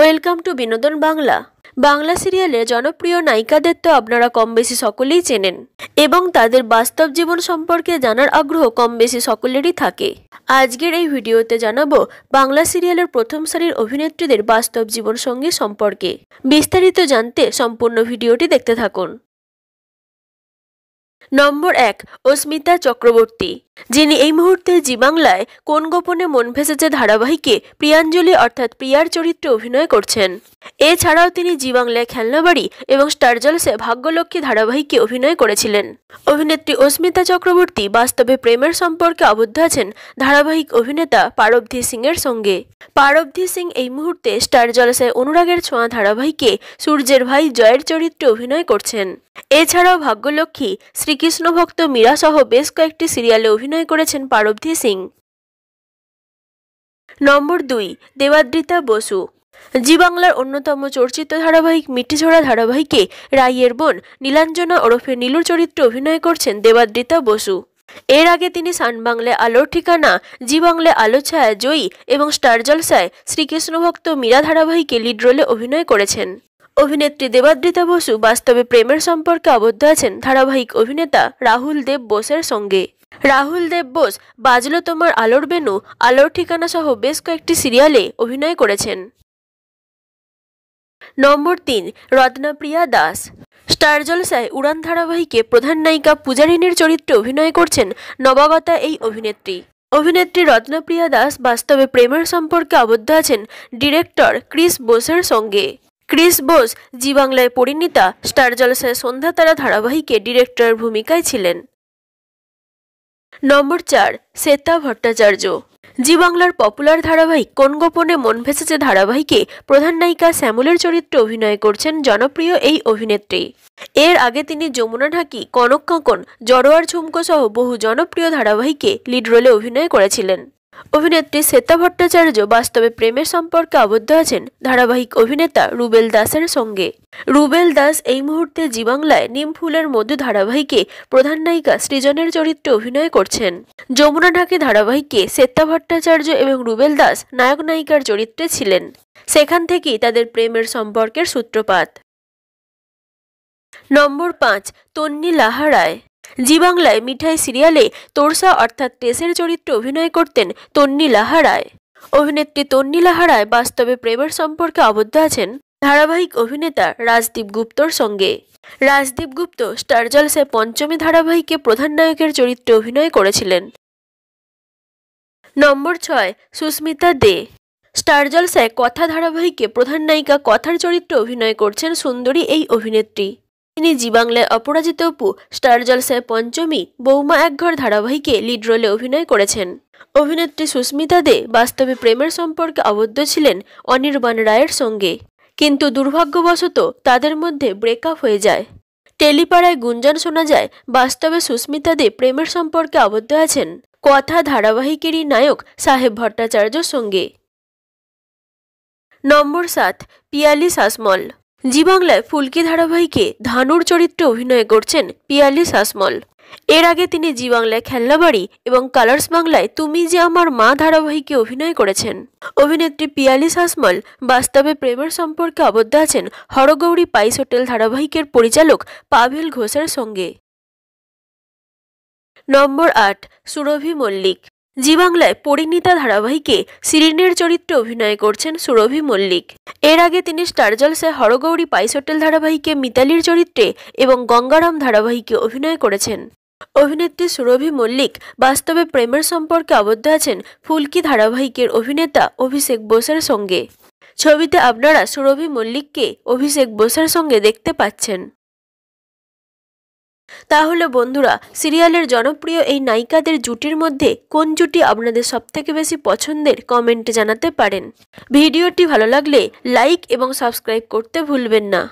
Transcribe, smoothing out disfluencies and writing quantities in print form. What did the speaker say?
Welcome to বিনোদন বাংলা। বাংলা সিরিয়ালের জনপ্রিয় নায়িকাদের তো আপনারা কম বেশি সকলেই চেনেন এবং তাদের বাস্তব জীবন সম্পর্কে জানার আগ্রহ কম বেশি সকলেরই থাকে। আজকের এই ভিডিওতে জানাবো বাংলা সিরিয়ালের প্রথম সারির অভিনেত্রীদের বাস্তব জীবন সঙ্গী সম্পর্কে। বিস্তারিত জানতে সম্পূর্ণ ভিডিওটি দেখতে থাকুন। নম্বর 1, অস্মিতা চক্রবর্তী, যিনি এই মুহূর্তে জি বাংলায় কোন গোপনে মন ভেসেছে ধারাবাহিকে প্রিয়াঞ্জলি অর্থাৎ প্রিয়ার চরিত্রে অভিনয় করছেন। এছাড়াও তিনি জি বাংলায় খেলনাবাড়ি এবং স্টার জলসে ভাগ্যলক্ষ্মী ধারাবাহিকে অভিনয় করেছিলেন। অভিনেত্রী অস্মিতা চক্রবর্তী বাস্তবে প্রেমের সম্পর্কে আবদ্ধ আছেন ধারাবাহিক অভিনেতা পারবধি সিং এর সঙ্গে। পারবধি সিং এই মুহূর্তে স্টার জলসায় অনুরাগের ছোঁয়া ধারাবাহিকে সূর্যের ভাই জয়ের চরিত্রে অভিনয় করছেন। এছাড়াও ভাগ্যলক্ষ্মী, শ্রীকৃষ্ণ ভক্ত মীরা সহ বেশ কয়েকটি সিরিয়ালে অভিনয় করেছেন পারবধি সিং। নম্বর 2, দেবাদ্রিতা বসু, জি বাংলার অন্যতম চর্চিত ধারাবাহিক মিঠিঝোড়া ধারাবাহিকে রাইয়ের বোন নীলাঞ্জনা ওরফে নীলুর চরিত্রে অভিনয় করছেন দেবাদ্রিতা বসু। এর আগে তিনি সান বাংলায় আলোর ঠিকানা, জি বাংলায় আলো ছায়া জয়ী এবং স্টার জলসায় শ্রীকৃষ্ণ ভক্ত মীরা ধারাবাহিকে লিড রোলে অভিনয় করেছেন। অভিনেত্রী দেবাদ্রিতা বসু বাস্তবে প্রেমের সম্পর্কে আবদ্ধ আছেন ধারাবাহিক অভিনেতা রাহুল দেব বোসের সঙ্গে। রাহুল দেব বোস বাজলো তোমার আলোর বেনু, আলোর ঠিকানা সহ বেশ কয়েকটি সিরিয়ালে অভিনয় করেছেন। নম্বর 3, রত্নাপ্রিয়া দাস, স্টার জলসায় উড়ান ধারাবাহিকে প্রধান নায়িকা পূজারিনীর চরিত্রে অভিনয় করছেন নবাগতা এই অভিনেত্রী। অভিনেত্রী রত্নাপ্রিয়া দাস বাস্তবে প্রেমের সম্পর্কে আবদ্ধ আছেন ডিরেক্টর ক্রিস বোসের সঙ্গে। ক্রিস বোস জি বাংলায় পরিণীতা, স্টার জলসায় সন্ধ্যা তারা ধারাবাহিকে ডিরেক্টরের ভূমিকায় ছিলেন। নম্বর 4, শ্বেতা ভট্টাচার্য, জি বাংলার পপুলার ধারাবাহিক কোন গোপনে মন ভেসেছে ধারাবাহিকে প্রধান নায়িকা শ্যামলের চরিত্রে অভিনয় করছেন জনপ্রিয় এই অভিনেত্রী। এর আগে তিনি যমুনা ঢাকি, কনক কাঁকন, জড়োয়ার ঝুমকো সহ বহু জনপ্রিয় ধারাবাহিকে লিড রোলে অভিনয় করেছিলেন। অভিনেত্রী শ্বেতা ভট্টাচার্য বাস্তবে প্রেমের সম্পর্কে আবদ্ধ আছেন ধারাবাহিক অভিনেতা রুবেল দাসের সঙ্গে। রুবেল দাস এই মুহূর্তে জি বাংলায় নিম ফুলের মধু ধারাবাহিকে প্রধান নায়িকা সৃজনের চরিত্রে অভিনয় করছেন। যমুনা ঢাকি ধারাবাহিকে শ্বেতা ভট্টাচার্য এবং রুবেল দাস নায়ক নায়িকার চরিত্রে ছিলেন। সেখান থেকেই তাদের প্রেমের সম্পর্কের সূত্রপাত। নম্বর 5, তন্নি লাহা রায়, জি বাংলায় মিঠাই সিরিয়ালে তোরসা অর্থাৎ টেসের চরিত্রে অভিনয় করতেন তন্নি লাহা রায়। অভিনেত্রী তন্নি লাহা রায় বাস্তবে প্রেমের সম্পর্কে আবদ্ধ আছেন ধারাবাহিক অভিনেতা রাজদীপ গুপ্তর সঙ্গে। রাজদীপ গুপ্ত স্টার জলসায় পঞ্চমী ধারাবাহিকে প্রধান নায়কের চরিত্রে অভিনয় করেছিলেন। নম্বর 6, সুস্মিতা দে, স্টার জলসায় কথা ধারাবাহিকে প্রধান নায়িকা কথার চরিত্রে অভিনয় করছেন সুন্দরী এই অভিনেত্রী। তিনি জি বাংলায় অপরাজিত অপু, স্টার জলসায় পঞ্চমী, বৌমা একঘর ধারাবাহিকে লিড রোলে অভিনয় করেছেন। অভিনেত্রী সুস্মিতা দে বাস্তবে প্রেমের সম্পর্কে আবদ্ধ ছিলেন অনির্বাণ রায়ের সঙ্গে, কিন্তু দুর্ভাগ্যবশত তাদের মধ্যে ব্রেকআপ হয়ে যায়। টেলিপাড়ায় গুঞ্জন শোনা যায় বাস্তবে সুস্মিতা দে প্রেমের সম্পর্কে আবদ্ধ আছেন কথা ধারাবাহিকেরই নায়ক সাহেব ভট্টাচার্যর সঙ্গে। নম্বর 7, পিয়ালি শাসমল, জি বাংলায় ফুলকি ধারাবাহিকে ধানুর চরিত্রে অভিনয় করছেন পিয়ালি শাসমল। এর আগে তিনি জি বাংলায় খেলনাবাড়ি এবং কালার্স বাংলায় তুমি যে আমার মা ধারাবাহিকে অভিনয় করেছেন। অভিনেত্রী পিয়ালি শাসমল বাস্তবে প্রেমের সম্পর্কে আবদ্ধ আছেন হরগৌরী পাইস হোটেল ধারাবাহিকের পরিচালক পাভেল ঘোষের সঙ্গে। নম্বর 8, সুরভি মল্লিক, জি বাংলায় পরিণীতা ধারাবাহিকে শিরিনের চরিত্রে অভিনয় করছেন সুরভি মল্লিক। এর আগে তিনি স্টার জলসায় হরগৌরী পাইস হোটেল ধারাবাহিকে মিতালির চরিত্রে এবং গঙ্গারাম ধারাবাহিকে অভিনয় করেছেন। অভিনেত্রী সুরভি মল্লিক বাস্তবে প্রেমের সম্পর্কে আবদ্ধ আছেন ফুলকি ধারাবাহিকের অভিনেতা অভিষেক বোসের সঙ্গে। ছবিতে আপনারা সুরভি মল্লিককে অভিষেক বোসের সঙ্গে দেখতে পাচ্ছেন। তাহলে বন্ধুরা, সিরিয়ালের জনপ্রিয় এই নায়িকাদের জুটির মধ্যে কোন জুটি আপনাদের সবথেকে বেশি পছন্দের কমেন্টে জানাতে পারেন। ভিডিওটি ভালো লাগলে লাইক এবং সাবস্ক্রাইব করতে ভুলবেন না।